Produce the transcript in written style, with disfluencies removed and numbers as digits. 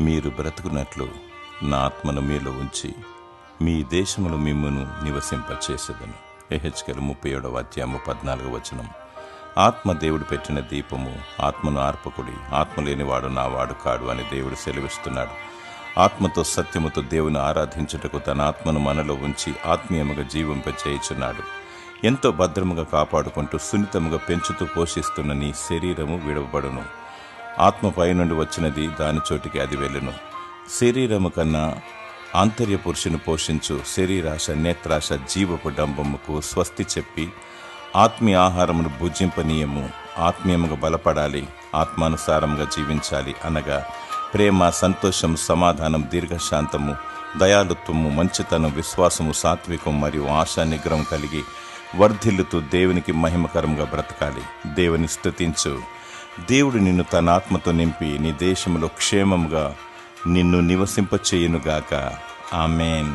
మీరు బ్రతుకున్నట్లు నా ఆత్మను మీలో ఉంచి మీ దేశములో మిమ్మును నివసింపచేసేదను. యెహెజ్కేలు 37:14. ఆత్మ దేవుడు పెట్టిన దీపము, ఆత్మను ఆర్పకుడి, ఆత్మ లేనివాడు నా వాడు కాడు అని దేవుడు సెలవిస్తున్నాడు. ఆత్మతో సత్యముతో దేవుని ఆరాధించుటకు తన ఆత్మను మనలో ఉంచి ఆత్మీయముగా జీవింపచేయుచున్నాడు. ఎంతో భద్రముగా కాపాడుకుంటూ సున్నితముగా పెంచుతూ పోషిస్తున్న నీ శరీరము విడవబడును. ఆత్మ పైనుండి వచ్చినది దాని చోటికి అది వెళ్ళును. శరీరము కన్నా ఆంతర్య పురుషుని పోషించు శరీరాశ, నేత్రాశ, జీవపు డంబముకు స్వస్తి చెప్పి ఆత్మీయ ఆహారమును భుజింపనీయము. ఆత్మీయముగా బలపడాలి, ఆత్మానుసారముగా జీవించాలి అనగా ప్రేమ, సంతోషం, సమాధానం, దీర్ఘశాంతము, దయాలుత్వము, మంచితనం, విశ్వాసము, సాత్వికం మరియు ఆశా నిగ్రహం కలిగి వర్ధిల్లుతూ దేవునికి మహిమకరంగా బ్రతకాలి. దేవుని స్తుతించు. దేవుడు నిన్ను తన ఆత్మతో నింపి నీ దేశంలో క్షేమముగా నిన్ను నివసింపచేయునుగాక. ఆమేన్.